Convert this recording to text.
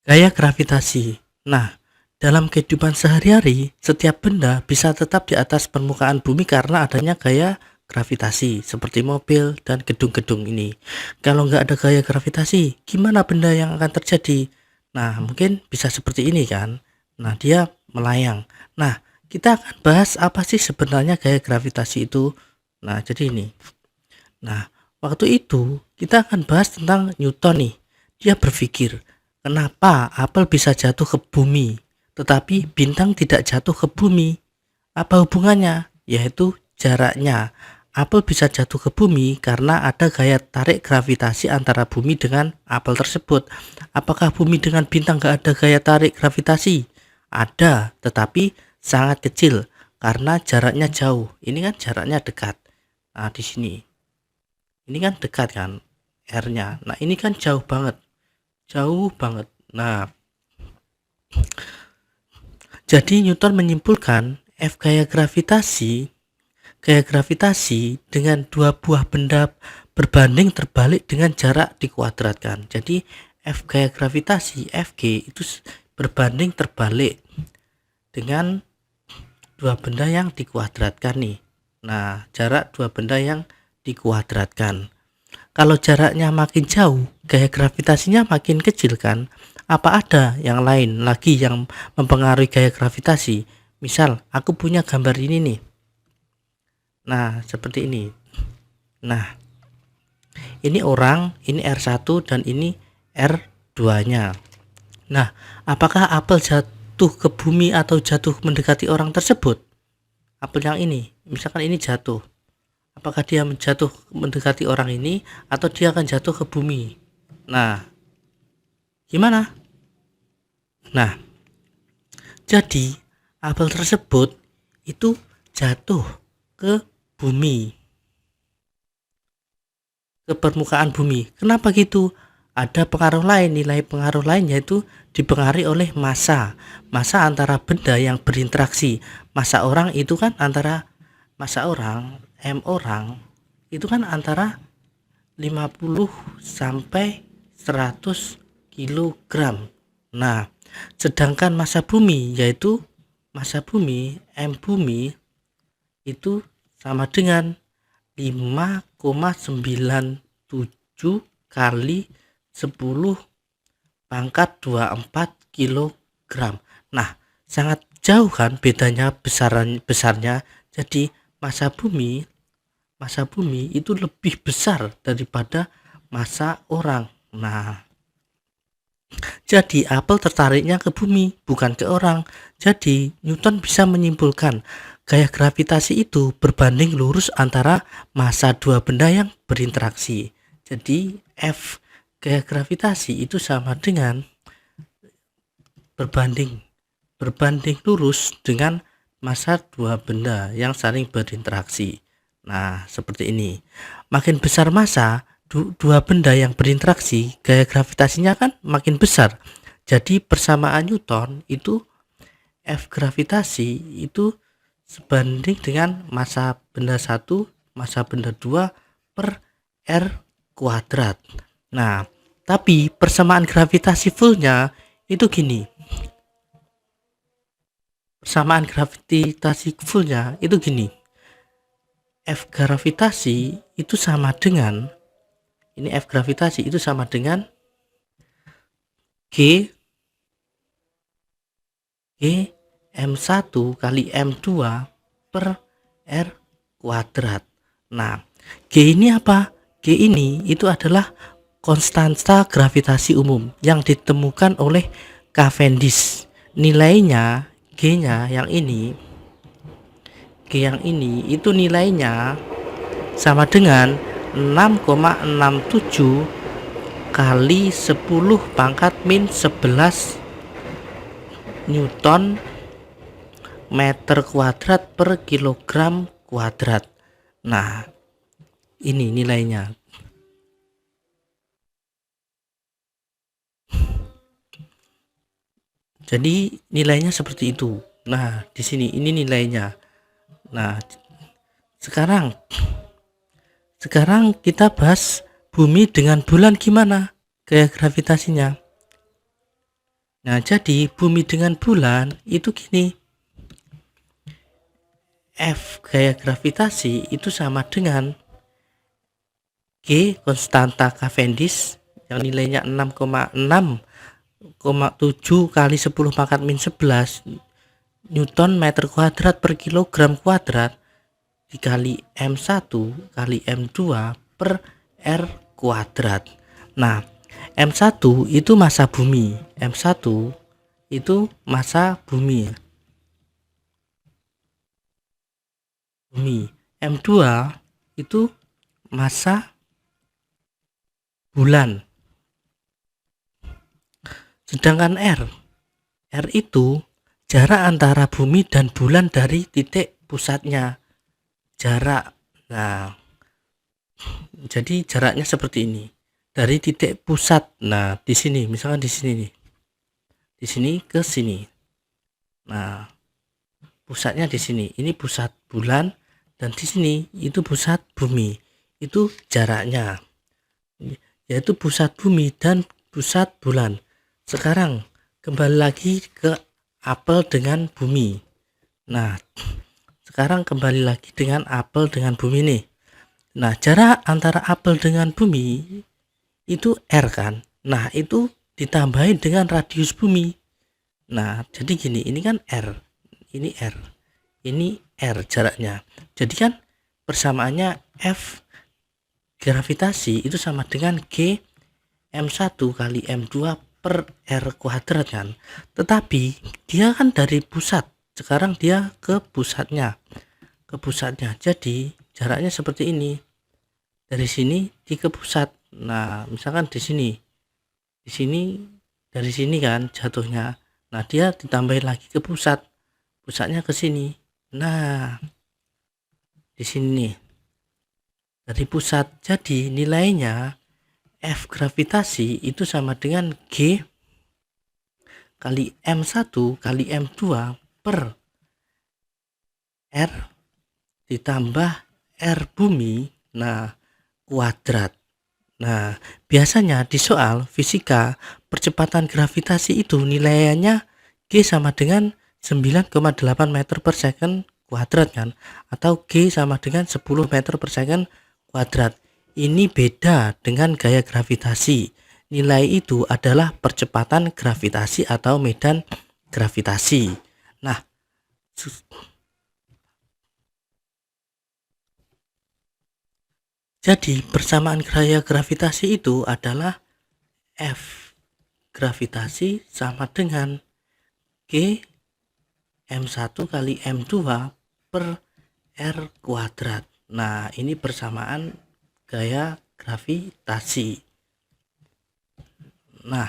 Gaya gravitasi. Nah, dalam kehidupan sehari-hari, setiap benda bisa tetap di atas permukaan bumi karena adanya gaya gravitasi, seperti mobil dan gedung-gedung ini. Kalau nggak ada gaya gravitasi, gimana benda yang akan terjadi? Nah, mungkin bisa seperti ini kan? Nah, dia melayang. Nah, kita akan bahas apa sih sebenarnya gaya gravitasi itu. Nah, jadi ini. Nah, waktu itu kita akan bahas tentang Newton nih. Dia berpikir, kenapa apel bisa jatuh ke bumi, tetapi bintang tidak jatuh ke bumi? Apa hubungannya? Yaitu jaraknya. Apel bisa jatuh ke bumi karena ada gaya tarik gravitasi antara bumi dengan apel tersebut. Apakah bumi dengan bintang gak ada gaya tarik gravitasi? Ada, tetapi sangat kecil karena jaraknya jauh. Ini kan jaraknya dekat. Nah, di sini. Ini kan dekat kan R-nya. Nah, ini kan jauh banget. Jauh banget. Nah, jadi Newton menyimpulkan gaya gravitasi dengan dua buah benda berbanding terbalik dengan jarak dikuadratkan. Jadi F gaya gravitasi Fg itu berbanding terbalik dengan dua benda yang dikuadratkan nih. Nah, jarak dua benda yang dikuadratkan. Kalau jaraknya makin jauh, gaya gravitasinya makin kecil kan? Apa ada yang lain lagi yang mempengaruhi gaya gravitasi? Misal, aku punya gambar ini nih. Nah, seperti ini. Nah, ini orang, ini R1 dan ini R2-nya. Nah, apakah apel jatuh ke bumi atau jatuh mendekati orang tersebut? Apel yang ini, misalkan ini jatuh. Apakah dia menjatuh mendekati orang ini atau dia akan jatuh ke bumi? Nah, gimana? Nah, jadi apel tersebut itu jatuh ke bumi, ke permukaan bumi. Kenapa gitu? Ada pengaruh lain, nilai pengaruh lain yaitu dipengaruhi oleh massa antara benda yang berinteraksi. Massa orang itu kan antara massa orang, M orang itu kan antara 50 sampai 100 kilogram. Nah, sedangkan massa bumi yaitu massa bumi M bumi itu sama dengan 5,97 kali 10 pangkat 24 kilogram. Nah, sangat jauh kan bedanya besarnya. Jadi massa bumi itu lebih besar daripada massa orang. Nah, jadi apel tertariknya ke bumi, bukan ke orang. Jadi Newton bisa menyimpulkan gaya gravitasi itu berbanding lurus antara massa dua benda yang berinteraksi. Jadi F gaya gravitasi itu sama dengan berbanding lurus dengan massa dua benda yang saling berinteraksi. Nah, seperti ini. Makin besar massa dua benda yang berinteraksi, gaya gravitasinya kan makin besar. Jadi persamaan Newton itu F gravitasi itu sebanding dengan massa benda 1, massa benda 2 per R kuadrat. Nah, tapi persamaan gravitasi fullnya itu gini. Persamaan gravitasi fullnya itu gini. F gravitasi itu sama dengan F gravitasi itu sama dengan G M1 kali M2 per R kuadrat. Nah, G ini apa? G ini itu adalah konstanta gravitasi umum yang ditemukan oleh Cavendish. Nilainya G-nya yang ini itu nilainya sama dengan 6,67 kali 10 pangkat min 11 Newton meter kuadrat per kilogram kuadrat. Nah, ini nilainya. Jadi nilainya seperti itu. Nah, di sini ini nilainya. Nah, sekarang kita bahas bumi dengan bulan gimana gaya gravitasinya. Nah, jadi bumi dengan bulan itu gini. F gaya gravitasi itu sama dengan G konstanta Cavendish yang nilainya 6,7 kali 10 pangkat min 11 Newton meter kuadrat per kilogram kuadrat dikali M1 kali M2 per R kuadrat. Nah, M1 itu massa bumi. M1 itu massa bumi. M2 itu massa bulan. Sedangkan R itu jarak antara bumi dan bulan dari titik pusatnya. Jarak. Nah, jadi jaraknya seperti ini. Dari titik pusat. Nah, di sini, misalkan di sini nih. Di sini ke sini. Nah, pusatnya di sini. Ini pusat bulan dan di sini itu pusat bumi. Itu jaraknya. Yaitu pusat bumi dan pusat bulan. Sekarang kembali lagi ke apel dengan bumi. Nah, sekarang kembali lagi dengan apel dengan bumi nih. Nah, jarak antara apel dengan bumi itu R kan. Nah, itu ditambahin dengan radius bumi. Nah, jadi gini, ini kan R. Ini R. Ini R jaraknya. Jadi kan persamaannya F gravitasi itu sama dengan G M1 kali M2 per R kuadrat kan. Tetapi dia kan dari pusat. Sekarang dia ke pusatnya. Jadi jaraknya seperti ini. Dari sini ke pusat. Nah, misalkan di sini. Di sini dari sini kan jatuhnya. Nah, dia ditambahin lagi ke pusat. Pusatnya ke sini. Nah, di sini nih. Dari pusat. Jadi nilainya F gravitasi itu sama dengan G kali M1 kali M2 per R ditambah R bumi, nah, kuadrat. Nah, biasanya di soal fisika percepatan gravitasi itu nilainya G sama dengan 9,8 meter per second kuadrat kan, atau G sama dengan 10 meter per second kuadrat. Ini beda dengan gaya gravitasi. Nilai itu adalah percepatan gravitasi atau medan gravitasi. Nah, jadi persamaan gaya gravitasi itu adalah F gravitasi sama dengan G M1 kali M2 per R kuadrat. Nah, ini persamaan gaya gravitasi. Nah,